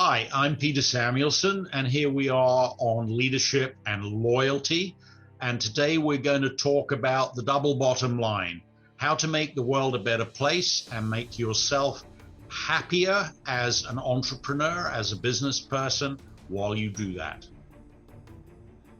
Hi, I'm Peter Samuelson, and here we are on leadership and loyalty. And today we're going to talk about the double bottom line, how to make the world a better place and make yourself happier as an entrepreneur, as a business person, while you do that.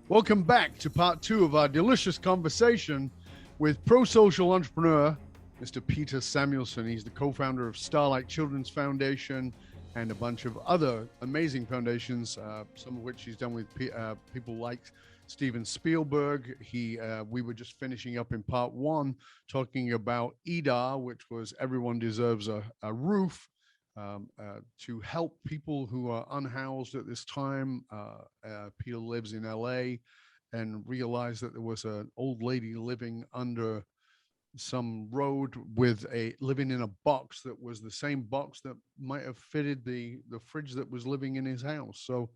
Welcome back to part 2 of our delicious conversation with pro-social entrepreneur, Mr. Peter Samuelson. He's the co-founder of Starlight Children's Foundation and a bunch of other amazing foundations, some of which he's done with people like Steven Spielberg. We were just finishing up in part 1 talking about EDAR, which was Everyone Deserves a Roof, to help people who are unhoused at this time. Peter lives in LA and realized that there was an old lady living under some road living in a box that was the same box that might have fitted the fridge that was living in his house. So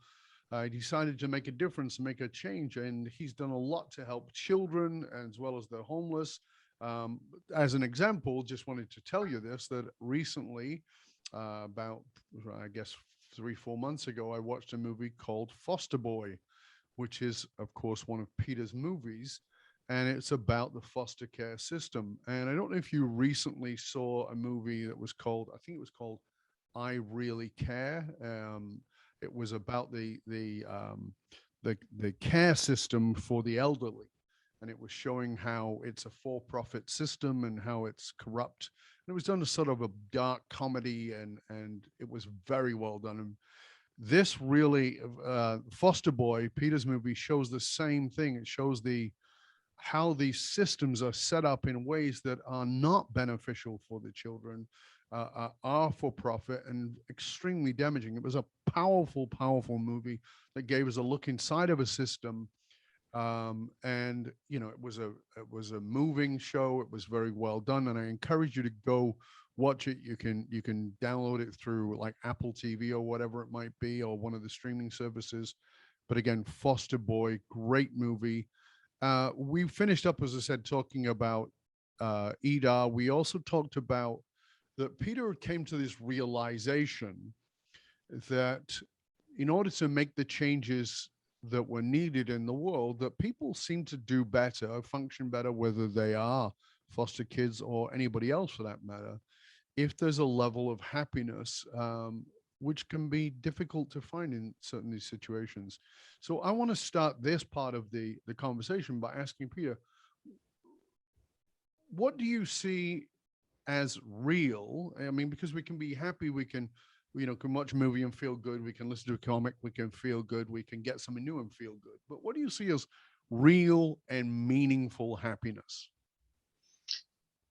I decided to make a difference, make a change, and he's done a lot to help children as well as the homeless. As an example, just wanted to tell you this, that recently, about, I guess, 3-4 months ago, I watched a movie called Foster Boy, which is, of course, one of Peter's movies. And it's about the foster care system. And I don't know if you recently saw a movie that was called, I think it was called I Really Care. It was about the care system for the elderly. And it was showing how it's a for-profit system and how it's corrupt. And it was done as sort of a dark comedy, and it was very well done. And this really, Foster Boy, Peter's movie, shows the same thing. It shows how these systems are set up in ways that are not beneficial for the children, are for profit and extremely damaging. It was a powerful, powerful movie that gave us a look inside of a system. And you know, it was a moving show. It was very well done, and I encourage you to go watch it. You can download it through like Apple TV or whatever it might be, or one of the streaming services. But again, Foster Boy, great movie. We finished up, as I said, talking about EDAR. We also talked about that Peter came to this realization that in order to make the changes that were needed in the world, that people seem to do better, function better, whether they are foster kids or anybody else for that matter, if there's a level of happiness, which can be difficult to find in certain these situations. So I want to start this part of the conversation by asking Peter, what do you see as real? I mean, because we can be happy, we can watch a movie and feel good, we can listen to a comic, we can feel good, we can get something new and feel good. But what do you see as real and meaningful happiness?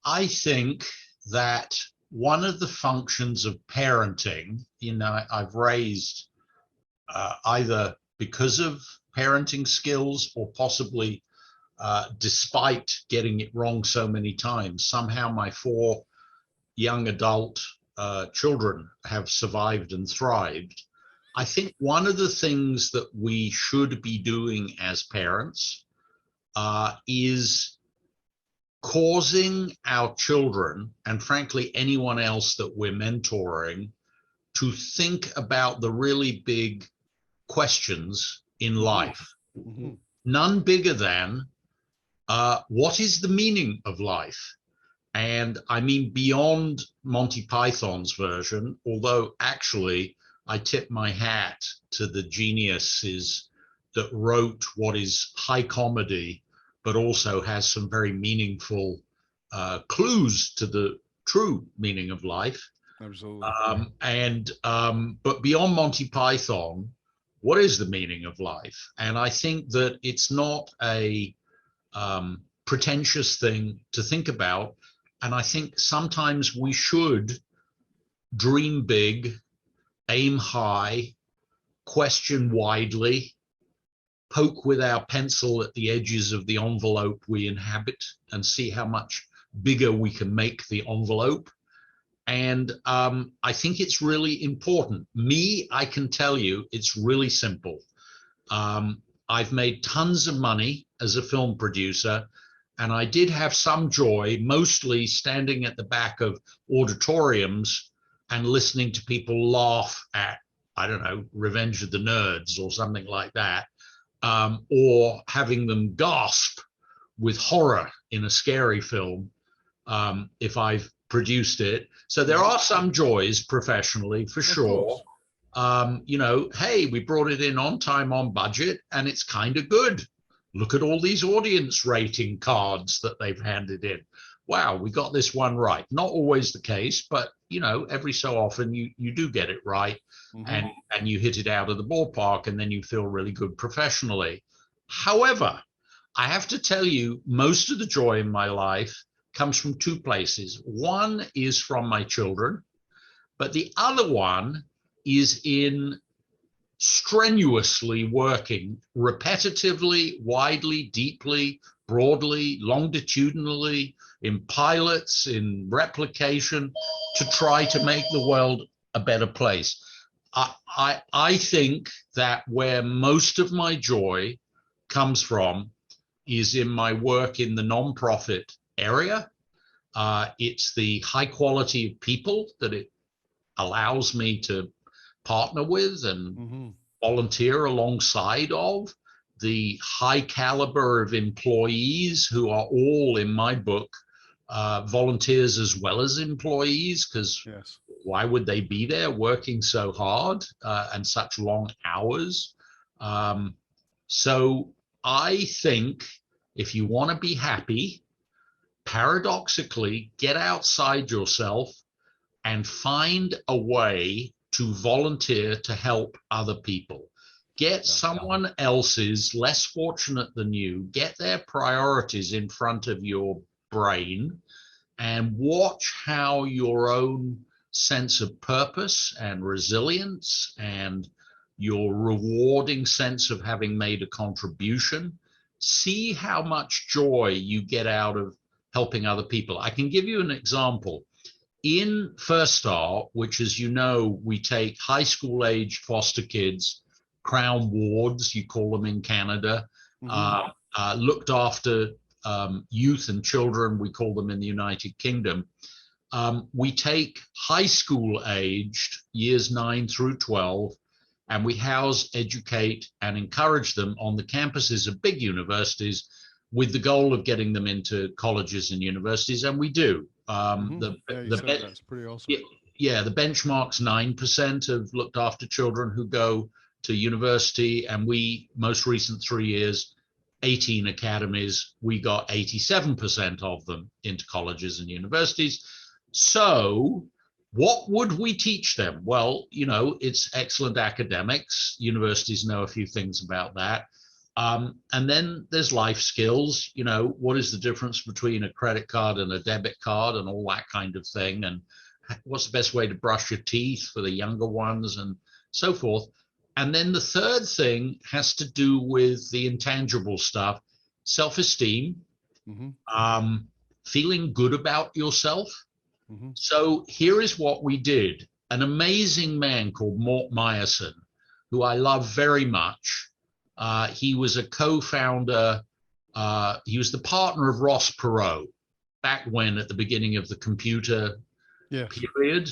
I think that one of the functions of parenting, I've raised either because of parenting skills or possibly despite getting it wrong so many times. Somehow my 4 young adult children have survived and thrived. I think one of the things that we should be doing as parents is causing our children, and frankly anyone else that we're mentoring, to think about the really big questions in life. Mm-hmm. None bigger than what is the meaning of life? And I mean beyond Monty Python's version, although actually I tip my hat to the geniuses that wrote what is high comedy but also has some very meaningful clues to the true meaning of life. Absolutely. But beyond Monty Python, what is the meaning of life? And I think that it's not a pretentious thing to think about. And I think sometimes we should dream big, aim high, question widely, poke with our pencil at the edges of the envelope we inhabit and see how much bigger we can make the envelope. And I think it's really important. I can tell you it's really simple. I've made tons of money as a film producer, and I did have some joy, mostly standing at the back of auditoriums and listening to people laugh at I don't know, Revenge of the Nerds or something like that, or having them gasp with horror in a scary film if I've produced it. So there are some joys professionally, for sure. You know, hey, we brought it in on time, on budget, and it's kind of good. Look at all these audience rating cards that they've handed in. Wow, we got this one right. Not always the case, but you know, every so often you do get it right, and you hit it out of the ballpark, and then you feel really good professionally. However, I have to tell you, most of the joy in my life comes from two places. One is from my children, but the other one is in strenuously working repetitively, widely, deeply, broadly, longitudinally, in pilots, in replication, to try to make the world a better place. I think that where most of my joy comes from is in my work in the nonprofit area. It's the high quality of people that it allows me to partner with and volunteer alongside of, the high caliber of employees who are all, in my book, volunteers as well as employees, because why would they be there working so hard and such long hours? So I think if you want to be happy, paradoxically, get outside yourself and find a way to volunteer to help other people. Get someone else's less fortunate than you, get their priorities in front of your brain, and watch how your own sense of purpose and resilience and your rewarding sense of having made a contribution, see how much joy you get out of helping other people. I can give you an example. In First Star, which, as you know, we take high school age foster kids, Crown wards, you call them in Canada, looked after youth and children, we call them in the United Kingdom. We take high school aged, years 9 through 12, and we house, educate, and encourage them on the campuses of big universities with the goal of getting them into colleges and universities, and we do. That's pretty awesome. Yeah, the benchmark's 9% of looked after children who go to university, and we, most recent 3 years, 18 academies, we got 87% of them into colleges and universities. So what would we teach them? Well, you know, it's excellent academics. Universities know a few things about that. And then there's life skills. You know, what is the difference between a credit card and a debit card and all that kind of thing? And what's the best way to brush your teeth for the younger ones and so forth? And then the third thing has to do with the intangible stuff, self-esteem, feeling good about yourself. So here is what we did. An amazing man called Mort Meyerson, who I love very much. He was a co-founder. He was the partner of Ross Perot back when, at the beginning of the computer period.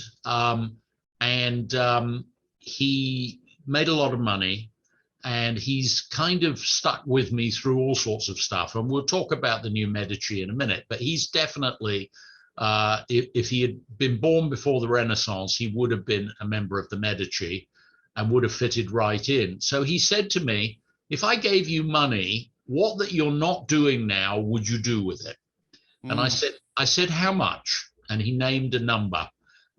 He made a lot of money, and he's kind of stuck with me through all sorts of stuff. And we'll talk about the new Medici in a minute, but he's definitely, if he had been born before the Renaissance, he would have been a member of the Medici and would have fitted right in. So he said to me, if I gave you money, what that you're not doing now, would you do with it? And I said, how much? And he named a number.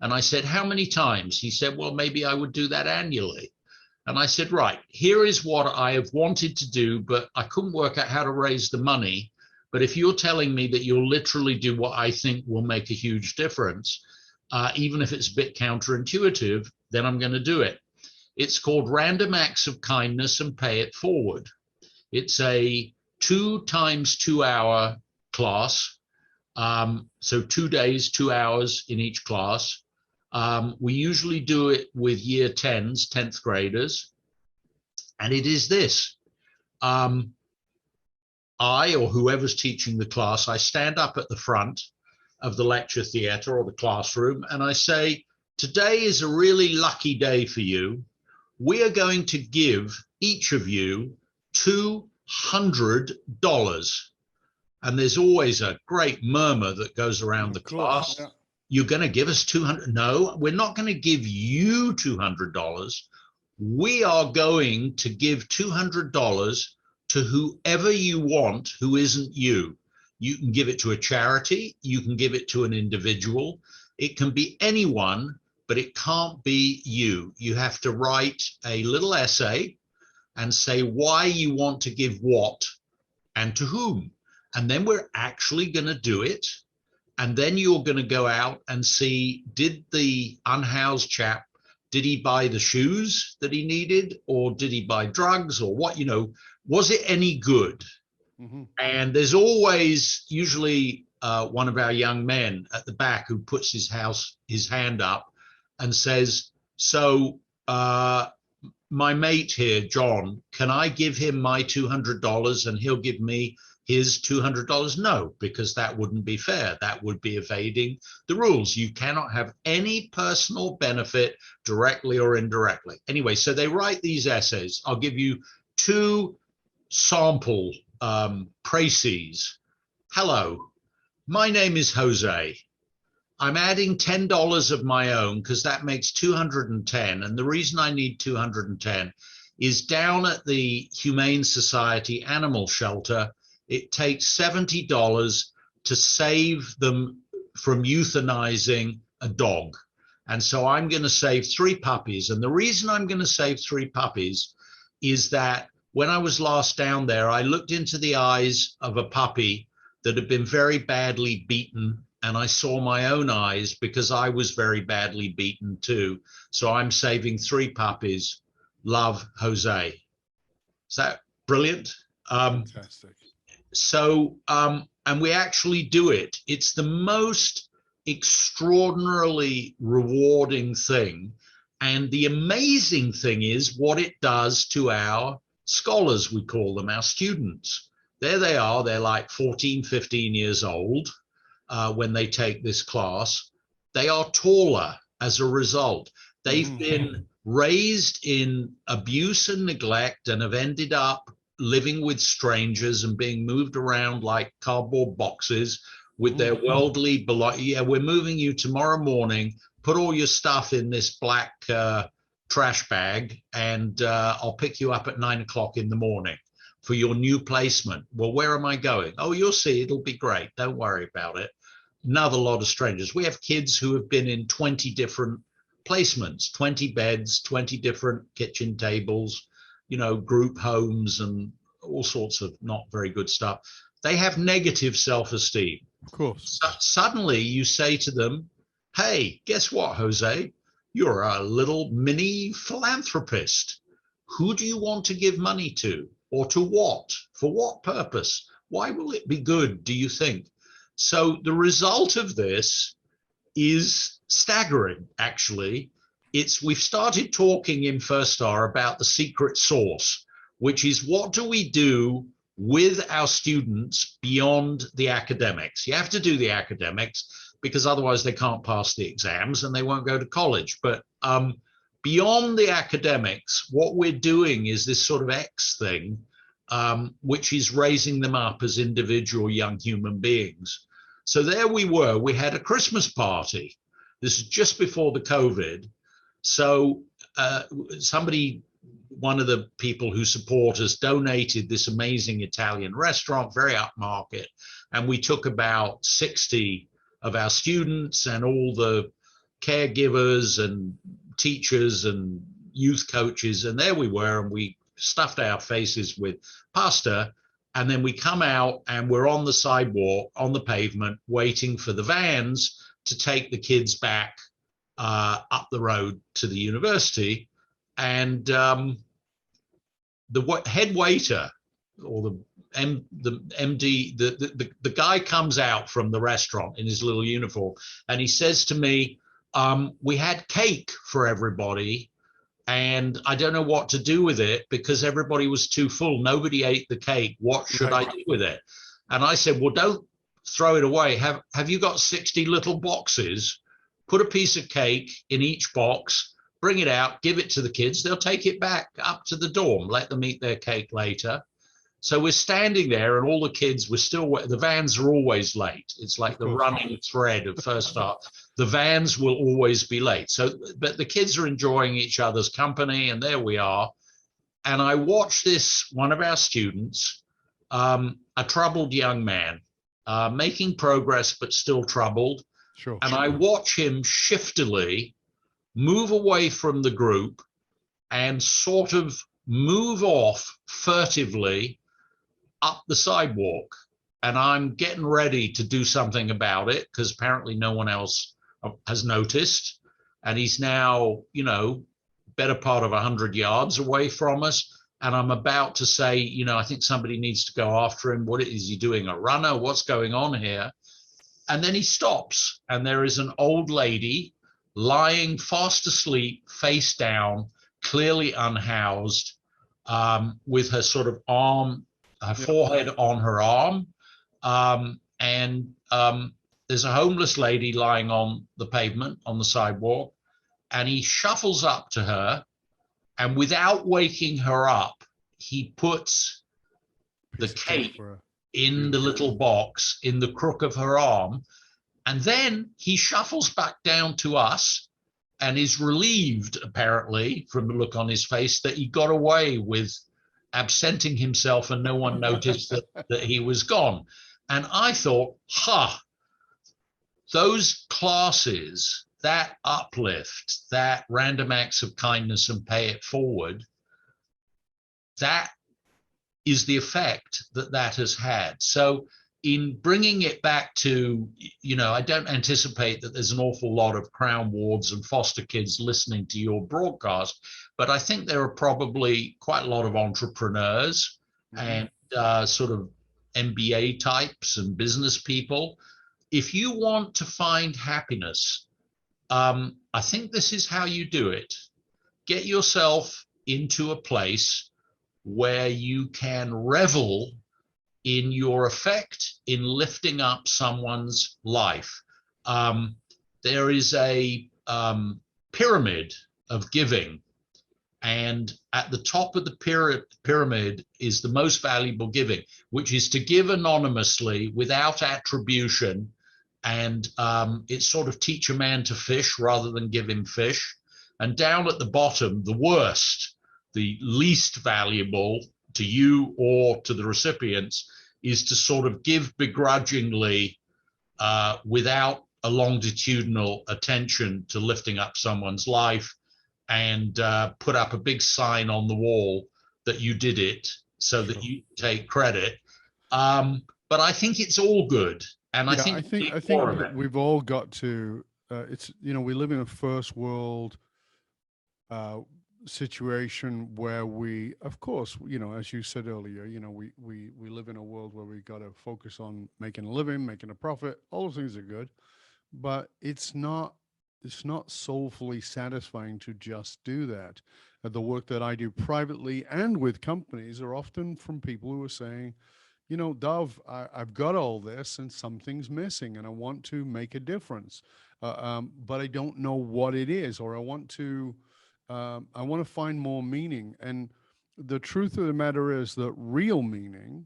And I said, how many times? He said, well, maybe I would do that annually. And I said, right, here is what I have wanted to do, but I couldn't work out how to raise the money. But if you're telling me that you'll literally do what I think will make a huge difference, even if it's a bit counterintuitive, then I'm going to do it. It's called Random Acts of Kindness and Pay It Forward. It's a 2 times 2 hour class. So 2 days, 2 hours in each class. We usually do it with year 10s, 10th graders. And it is this. I, or whoever's teaching the class, I stand up at the front of the lecture theater or the classroom, and I say, today is a really lucky day for you. we are going to give each of you $200. And there's always a great murmur that goes around the class. Yeah. You're going to give us 200? No, we're not going to give you $200. We are going to give $200 to whoever you want who isn't you. You can give it to a charity. You can give it to an individual. It can be anyone, but it can't be you. You have to write a little essay and say why you want to give what and to whom. And then we're actually going to do it. And then you're going to go out and see, did the unhoused chap, did he buy the shoes that he needed, or did he buy drugs, or what, was it any good? Mm-hmm. And there's always usually one of our young men at the back who puts his hand up and says, so my mate here, John, can I give him my $200 and he'll give me his $200? No, because that wouldn't be fair. That would be evading the rules. You cannot have any personal benefit directly or indirectly. Anyway, so they write these essays. I'll give you two sample précis. Hello, my name is Jose. I'm adding $10 of my own because that makes 210. And the reason I need 210 is down at the Humane Society Animal Shelter, it takes $70 to save them from euthanizing a dog. And so I'm going to save 3 puppies. And the reason I'm going to save 3 puppies is that when I was last down there, I looked into the eyes of a puppy that had been very badly beaten. And I saw my own eyes because I was very badly beaten too. So I'm saving 3 puppies. Love, Jose. Is that brilliant? Fantastic. So, and we actually do it. It's the most extraordinarily rewarding thing. And the amazing thing is what it does to our scholars, we call them, our students. There they are. They're like 14, 15 years old when they take this class. They are taller as a result. They've been raised in abuse and neglect and have ended up living with strangers and being moved around like cardboard boxes with their worldly belongings. Yeah, we're moving you tomorrow morning. Put all your stuff in this black trash bag, and I'll pick you up at 9 o'clock in the morning for your new placement. Well, where am I going? Oh, you'll see. It'll be great. Don't worry about it. Another lot of strangers. We have kids who have been in 20 different placements, 20 beds, 20 different kitchen tables, group homes and all sorts of not very good stuff. They have negative self-esteem. Of course. So suddenly you say to them, hey, guess what, Jose? You're a little mini philanthropist. Who do you want to give money to? Or to what? For what purpose? Why will it be good, do you think? So the result of this is staggering, actually. We've started talking in First Star about the secret sauce, which is what do we do with our students beyond the academics? You have to do the academics because otherwise they can't pass the exams and they won't go to college. But beyond the academics, what we're doing is this sort of X thing, which is raising them up as individual young human beings. So there we were. We had a Christmas party. This is just before the COVID. So one of the people who support us donated this amazing Italian restaurant, very upmarket. And we took about 60 of our students and all the caregivers and teachers and youth coaches. And there we were, and we stuffed our faces with pasta. And then we come out and we're on the sidewalk, on the pavement, waiting for the vans to take the kids back up the road to the university. And the head waiter or the MD, the guy comes out from the restaurant in his little uniform and he says to me, we had cake for everybody and I don't know what to do with it because everybody was too full. Nobody ate the cake. What should I do with it? And I said, well, don't throw it away. Have you got 60 little boxes? Put a piece of cake in each box, bring it out, give it to the kids. They'll take it back up to the dorm, let them eat their cake later. So we're standing there, and all the kids were still, the vans are always late. It's like the running thread of first start. The vans will always be late. So, but the kids are enjoying each other's company, and there we are. And I watched this, one of our students, a troubled young man, making progress, but still troubled. Sure. And I watch him shiftily move away from the group and sort of move off furtively up the sidewalk. And I'm getting ready to do something about it because apparently no one else has noticed. And he's now, you know, better part of 100 yards away from us. And I'm about to say, you know, I think somebody needs to go after him. What is he doing? A runner? What's going on here? And then he stops, and there is an old lady lying fast asleep, face down, clearly unhoused, with her sort of arm, her forehead on her arm. And there's a homeless lady lying on the pavement, on the sidewalk, and he shuffles up to her, and without waking her up, he puts the cake in the little box in the crook of her arm. And then he shuffles back down to us and is relieved, apparently, from the look on his face, that he got away with absenting himself and no one noticed that he was gone. And I thought, those classes, that uplift, that random acts of kindness and pay it forward, that is the effect that has had. So in bringing it back to, you know, I don't anticipate that there's an awful lot of Crown wards and foster kids listening to your broadcast, but I think there are probably quite a lot of entrepreneurs and sort of MBA types and business people. If you want to find happiness, I think this is how you do it. Get yourself into a place where you can revel in your effect in lifting up someone's life. There is a pyramid of giving, and at the top of the pyramid is the most valuable giving, which is to give anonymously without attribution. And it's sort of teach a man to fish rather than give him fish. And down at the bottom, the worst, the least valuable to you or to the recipients, is to sort of give begrudgingly without a longitudinal attention to lifting up someone's life, and put up a big sign on the wall that you did it so that you take credit. But I think it's all good. And I think we've all got to, it's, you know, we live in a first world situation where we, of course, you know, as you said earlier, you know, we live in a world where we got to focus on making a living, making a profit. All those things are good, but it's not soulfully satisfying to just do that. The work that I do privately and with companies are often from people who are saying, you know, Dov, I've got all this and something's missing and I want to make a difference, but I don't know what it is, or I want to find more meaning. And the truth of the matter is that real meaning,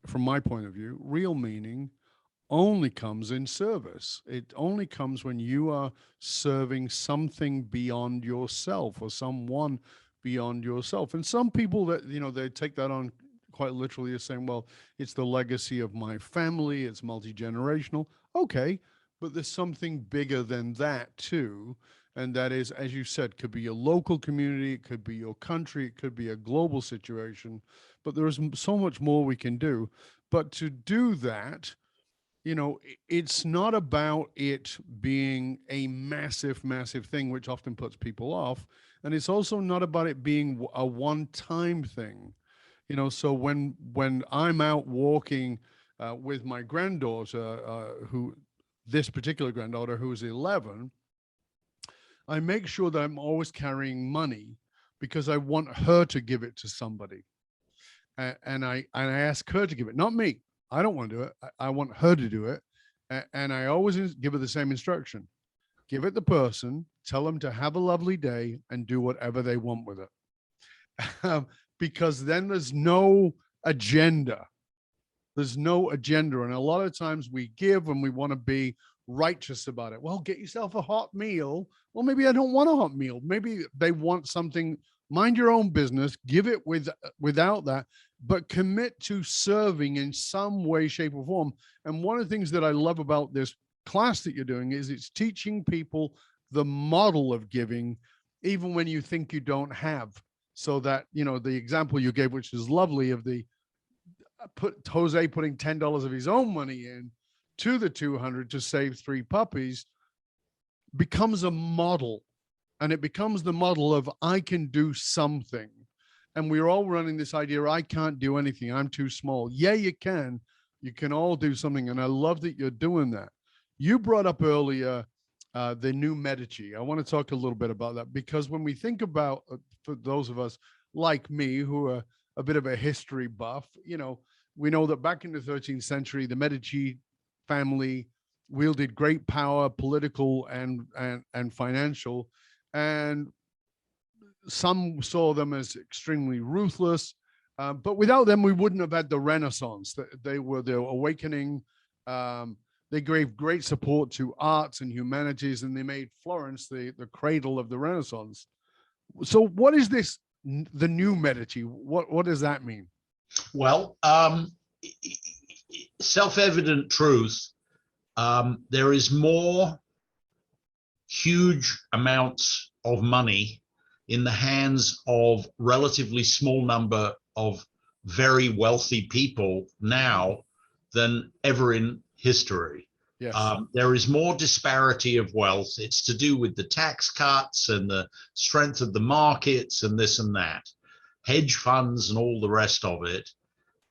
from my point of view, real meaning only comes in service. It only comes when you are serving something beyond yourself or someone beyond yourself. And some people that, you know, they take that on quite literally as saying, well, it's the legacy of my family, it's multi-generational. Okay, but there's something bigger than that too. And that is, as you said, could be a local community, it could be your country, it could be a global situation, but there is so much more we can do. But to do that, you know, it's not about it being a massive, massive thing, which often puts people off. And it's also not about it being a one-time thing. You know, so when I'm out walking with my granddaughter, this particular granddaughter who is 11, I make sure that I'm always carrying money because I want her to give it to somebody. And I ask her to give it, not me. I don't want to do it. I want her to do it. And I always give her the same instruction. give it the person, tell them to have a lovely day and do whatever they want with it. Because then there's no agenda. There's no agenda. And a lot of times we give and we want to be righteous about it. Well, get yourself a hot meal. Well, maybe I don't want a hot meal. Maybe they want something. Mind your own business, give it without that, but commit to serving in some way, shape, or form. And one of the things that I love about this class that you're doing is it's teaching people the model of giving, even when you think you don't have. So that, you know, the example you gave, which is lovely, of the Jose putting $10 of his own money in to the 200 to save 3 puppies, becomes a model. And it becomes the model of, I can do something. And we're all running this idea, I can't do anything, I'm too small. Yeah, you can. You can all do something. And I love that you're doing that. You brought up earlier the new Medici. I want to talk a little bit about that, because when we think about, for those of us like me who are a bit of a history buff, you know, we know that back in the 13th century, the Medici family wielded great power, political and financial. And some saw them as extremely ruthless. But without them, we wouldn't have had the Renaissance. They were the awakening. They gave great support to arts and humanities, and they made Florence the cradle of the Renaissance. So what is this, the new Medici? What does that mean? Well, self-evident truth, there is more huge amounts of money in the hands of relatively small number of very wealthy people now than ever in history. Yes. There is more disparity of wealth. It's to do with the tax cuts and the strength of the markets and this and that, hedge funds and all the rest of it.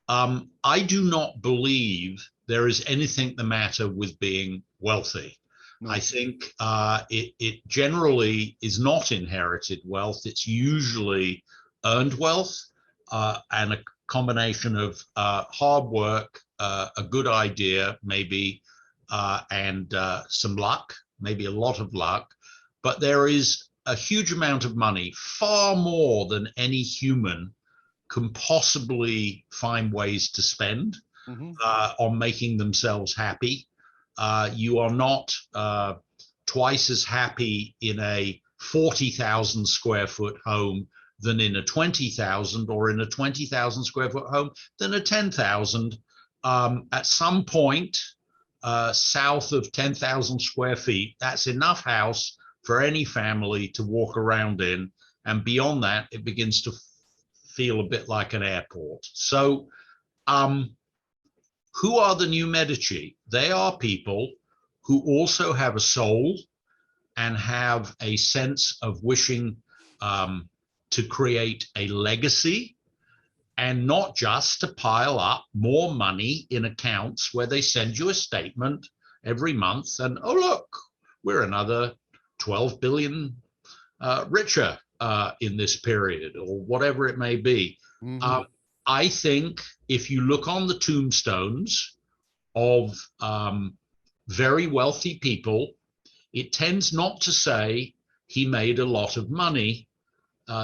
I do not believe there is anything the matter with being wealthy. No. I think it generally is not inherited wealth. It's usually earned wealth and a combination of hard work, a good idea, maybe, and some luck, maybe a lot of luck. But there is a huge amount of money, far more than any human can possibly find ways to spend on making themselves happy. You are not twice as happy in a 40,000 square foot home than in a 20,000, or in a 20,000 square foot home than a 10,000. At some point, south of 10,000 square feet, that's enough house for any family to walk around in. And beyond that, it begins to feel a bit like an airport. So who are the new Medici? They are people who also have a soul and have a sense of wishing to create a legacy, and not just to pile up more money in accounts where they send you a statement every month and, oh, look, we're another 12 billion richer in this period, or whatever it may be. I think if you look on the tombstones of very wealthy people, it tends not to say he made a lot of money.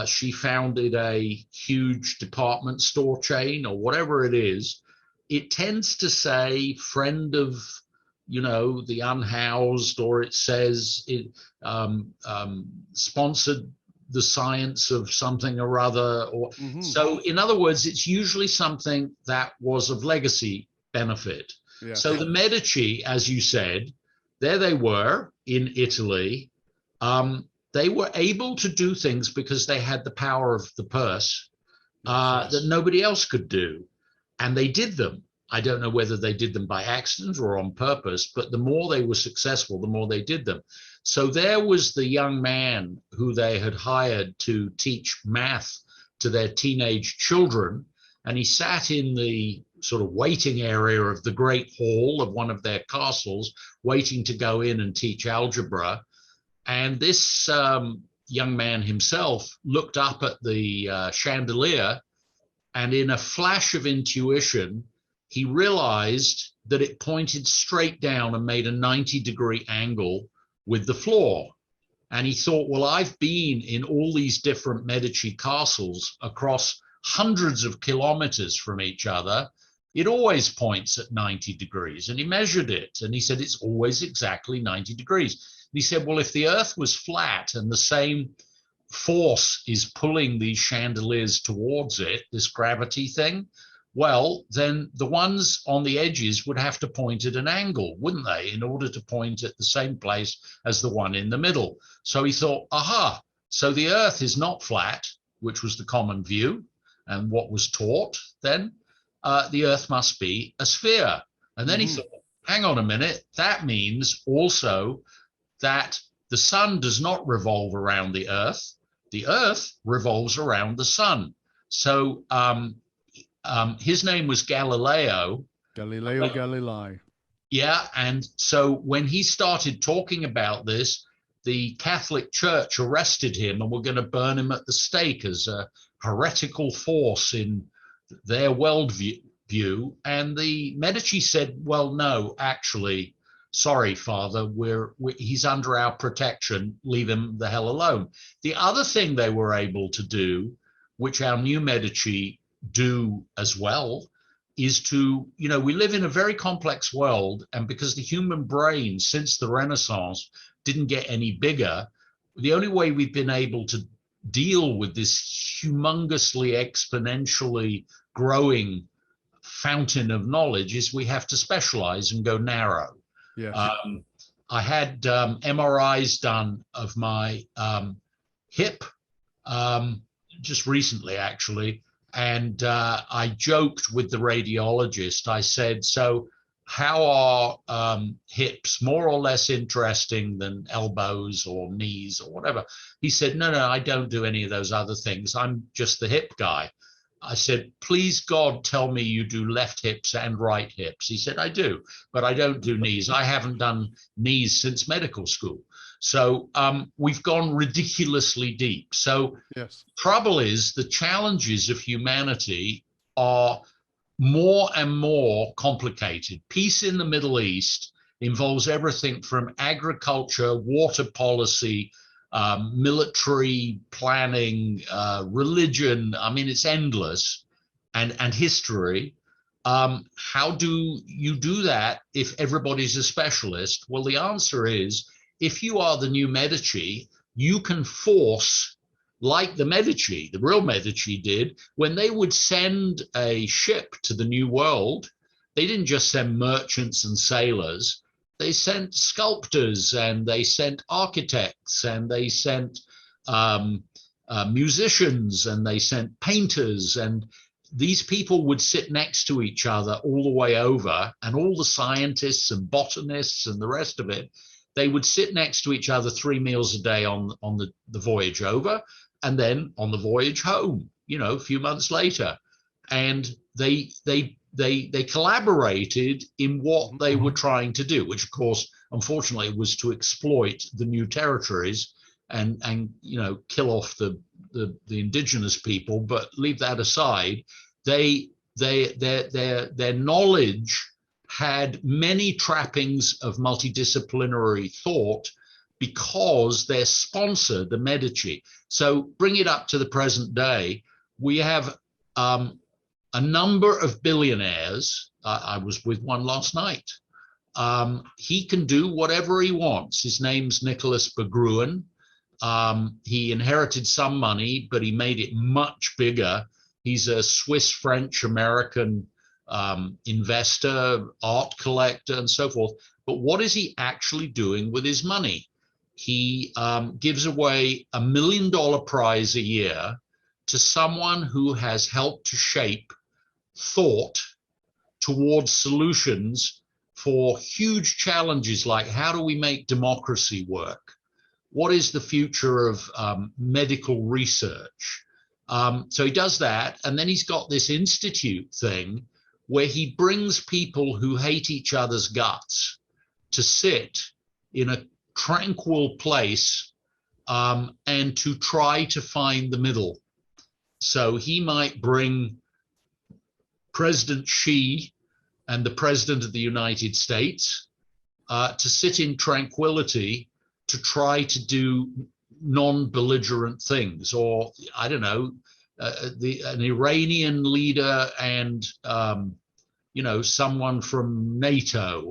She founded a huge department store chain, or whatever it is. It tends to say friend of, you know, the unhoused, or it says it sponsored the science of something or other. Or so in other words, it's usually something that was of legacy benefit. Yeah. So the Medici, as you said, there they were in Italy. They were able to do things because they had the power of the purse that nobody else could do. And they did them. I don't know whether they did them by accident or on purpose, but the more they were successful, the more they did them. So there was the young man who they had hired to teach math to their teenage children. And he sat in the sort of waiting area of the great hall of one of their castles, waiting to go in and teach algebra. And this young man himself looked up at the chandelier, and in a flash of intuition, he realized that it pointed straight down and made a 90-degree angle with the floor. And he thought, well, I've been in all these different Medici castles across hundreds of kilometers from each other. It always points at 90 degrees. And he measured it, and he said, it's always exactly 90 degrees. And he said, well, if the earth was flat and the same force is pulling these chandeliers towards it, this gravity thing, well, then the ones on the edges would have to point at an angle, wouldn't they, in order to point at the same place as the one in the middle. So he thought, aha, so the earth is not flat, which was the common view and what was taught then. The earth must be a sphere. And then he thought, hang on a minute, that means also that the sun does not revolve around the earth revolves around the sun. So his name was Galileo. Galileo Galilei. Yeah, and so when he started talking about this, the Catholic Church arrested him and were going to burn him at the stake as a heretical force in their worldview. And the Medici said, well, no, actually, sorry, Father, he's under our protection. Leave him the hell alone. The other thing they were able to do, which our new Medici do as well, is to, we live in a very complex world. And because the human brain, since the Renaissance, didn't get any bigger, the only way we've been able to deal with this humongously, exponentially growing fountain of knowledge is we have to specialize and go narrow. Yes. I had MRIs done of my hip just recently, actually, and I joked with the radiologist. I said, so how are hips more or less interesting than elbows or knees or whatever? He said, no, I don't do any of those other things. I'm just the hip guy. I said, please God, tell me you do left hips and right hips. He said, I do, but I don't do knees. I haven't done knees since medical school. So we've gone ridiculously deep. So yes. Trouble is, the challenges of humanity are more and more complicated. Peace in the Middle East involves everything from agriculture, water policy, military planning, religion. I mean, it's endless, and history. How do you do that if everybody's a specialist? Well, the answer is, if you are the new Medici, you can force, like the Medici, the real Medici did, when they would send a ship to the New World, they didn't just send merchants and sailors. They sent sculptors, and they sent architects, and they sent musicians, and they sent painters. And these people would sit next to each other all the way over, and all the scientists and botanists and the rest of it, they would sit next to each other 3 meals a day on the voyage over, and then on the voyage home, a few months later. And they collaborated in what they were trying to do, which of course, unfortunately, was to exploit the new territories and kill off the indigenous people. But leave that aside, their knowledge had many trappings of multidisciplinary thought because their sponsor, the Medici. So bring it up to the present day, we have a number of billionaires. I was with one last night. He can do whatever he wants. His name's Nicholas Bergruen. He inherited some money, but he made it much bigger. He's a Swiss, French, American investor, art collector, and so forth. But what is he actually doing with his money? He gives away $1 million prize a year to someone who has helped to shape thought towards solutions for huge challenges like, how do we make democracy work? What is the future of medical research? So he does that, and then he's got this institute thing where he brings people who hate each other's guts to sit in a tranquil place and to try to find the middle. So he might bring President Xi and the President of the United States to sit in tranquility to try to do non-belligerent things, or I don't know, an Iranian leader and someone from NATO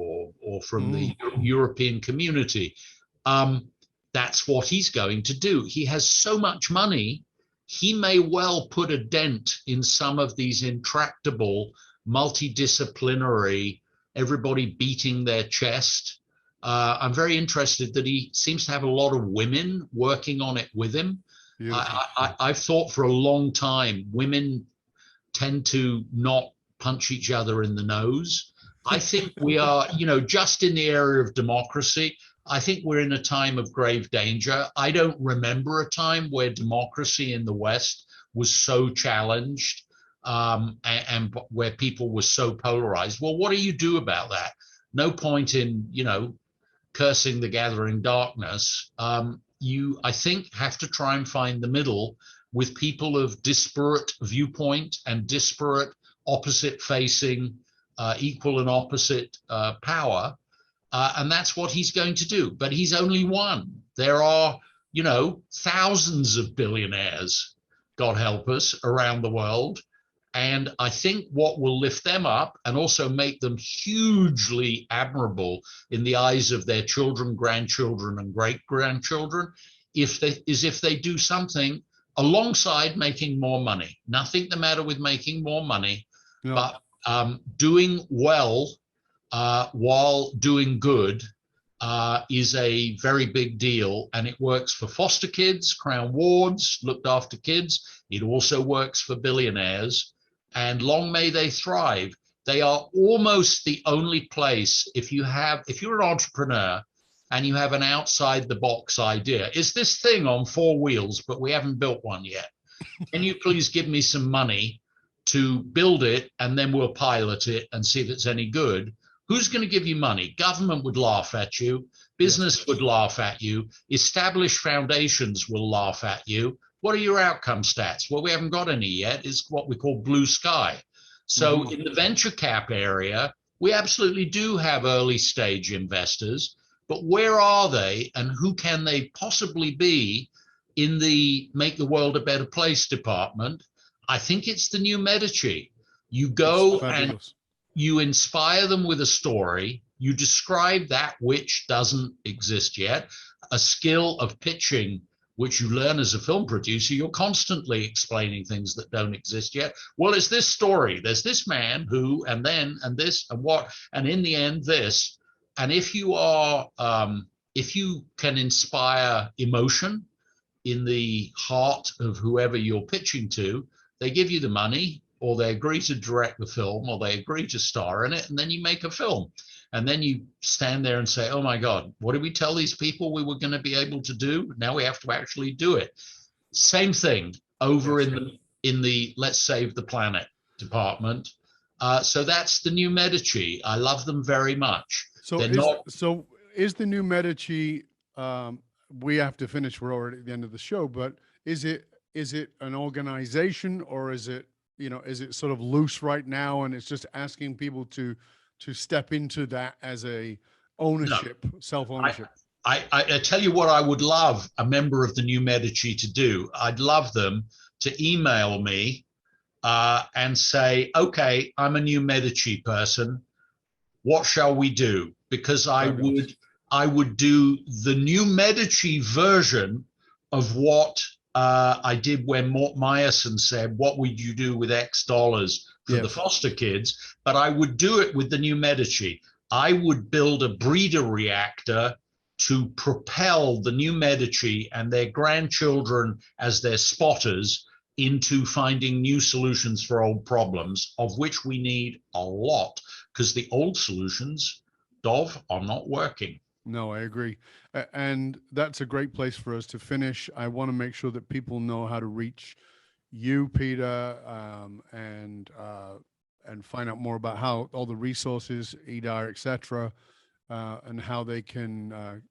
or from the European community. That's what he's going to do. He has so much money, he may well put a dent in some of these intractable, multidisciplinary, everybody beating their chest. I'm very interested that he seems to have a lot of women working on it with him. I've thought for a long time, women tend to not punch each other in the nose. I think we are, just in the area of democracy, I think we're in a time of grave danger. I don't remember a time where democracy in the West was so challenged and where people were so polarized. Well, what do you do about that? No point in, cursing the gathering darkness. You, I think, have to try and find the middle with people of disparate viewpoint and disparate opposite facing, equal and opposite power. And that's what he's going to do. But he's only one. There are, thousands of billionaires, God help us, around the world. And I think what will lift them up and also make them hugely admirable in the eyes of their children, grandchildren, and great-grandchildren is if they do something alongside making more money. Nothing the matter with making more money, no. But doing well while doing good is a very big deal, and it works for foster kids, crown wards, looked after kids. It also works for billionaires, and long may they thrive. They are almost the only place, if you're an entrepreneur and you have an outside the box idea, is this thing on 4 wheels, but we haven't built one yet. Can you please give me some money to build it, and then we'll pilot it and see if it's any good? Who's going to give you money? Government would laugh at you. Business would laugh at you. Established foundations will laugh at you. What are your outcome stats? Well, we haven't got any yet. It's what we call blue sky. So in the venture cap area, we absolutely do have early stage investors, but where are they and who can they possibly be in the Make the World a Better Place department? I think it's the new Medici. You go and you inspire them with a story. You describe that which doesn't exist yet, a skill of pitching, which you learn as a film producer. You're constantly explaining things that don't exist yet. Well, it's this story. There's this man who, and then, and this, and what, and in the end, this. And if you can inspire emotion in the heart of whoever you're pitching to, they give you the money, or they agree to direct the film, or they agree to star in it, and then you make a film. And then you stand there and say, oh my God, what did we tell these people we were going to be able to do? Now we have to actually do it. Same thing over in the Let's Save the Planet department. So that's the new Medici. I love them very much. So is the new Medici, we have to finish, we're already at the end of the show, but is it an organization, or is it sort of loose right now and it's just asking people to step into that as a ownership, self-ownership? I tell you what I would love a member of the new Medici to do. I'd love them to email me and say, okay, I'm a new Medici person. What shall we do? Because I would do the new Medici version of what I did when Mort Meyerson said, what would you do with X dollars for the foster kids? But I would do it with the new Medici. I would build a breeder reactor to propel the new Medici and their grandchildren as their spotters into finding new solutions for old problems, of which we need a lot, because the old solutions, Dov, are not working. No, I agree. And that's a great place for us to finish. I want to make sure that people know how to reach you, Peter, and find out more about how all the resources, EDAR, et cetera, and how they can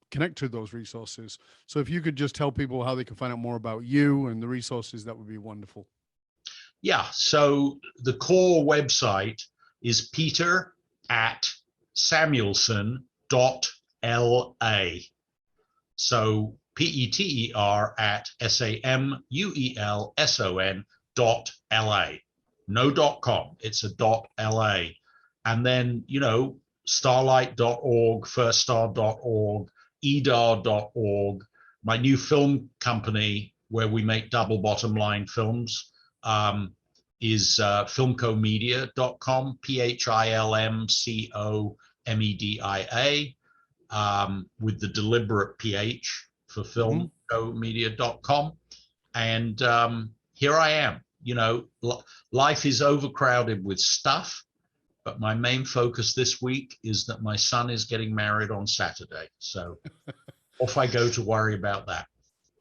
connect to those resources. So if you could just tell people how they can find out more about you and the resources, that would be wonderful. Yeah, so the core website is Peter at Samuelson.la. So Peter at SAMUELSON.LA. No .com, it's a .LA. And then, starlight.org, firststar.org, EDAR.org, my new film company where we make double bottom line films is PhilmComedia.com, PhilmComedia, with the deliberate PH for PhilmComedia.com. And here I am. Life is overcrowded with stuff, but my main focus this week is that my son is getting married on Saturday. So off I go to worry about that.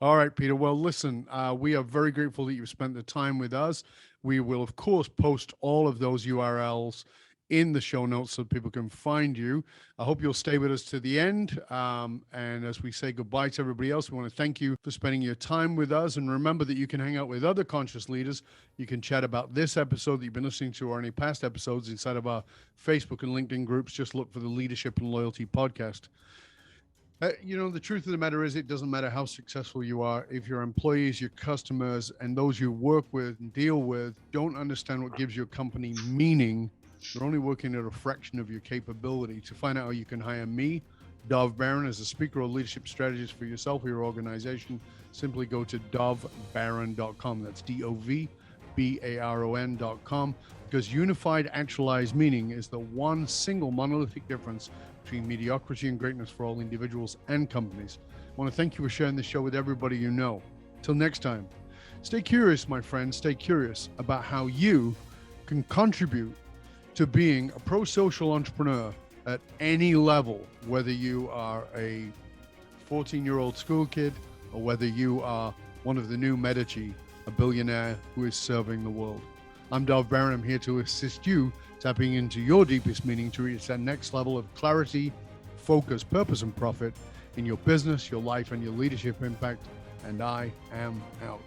All right, Peter. Well, listen, we are very grateful that you've spent the time with us. We will, of course, post all of those URLs in the show notes so people can find you. I hope you'll stay with us to the end. And as we say goodbye to everybody else, we want to thank you for spending your time with us. And remember that you can hang out with other conscious leaders. You can chat about this episode that you've been listening to or any past episodes inside of our Facebook and LinkedIn groups. Just look for the Leadership and Loyalty podcast. The truth of the matter is it doesn't matter how successful you are. If your employees, your customers, and those you work with and deal with don't understand what gives your company meaning, you're only working at a fraction of your capability. To find out how you can hire me, Dov Baron, as a speaker or leadership strategist for yourself or your organization, simply go to dovbaron.com. That's DOVBARON.com, because unified actualized meaning is the one single monolithic difference between mediocrity and greatness for all individuals and companies. I want to thank you for sharing this show with everybody you know. Till next time, stay curious, my friends. Stay curious about how you can contribute to being a pro-social entrepreneur at any level, whether you are a 14-year-old school kid or whether you are one of the new Medici, a billionaire who is serving the world. I'm Dov Baron. I'm here to assist you tapping into your deepest meaning to reach that next level of clarity, focus, purpose, and profit in your business, your life, and your leadership impact. And I am out.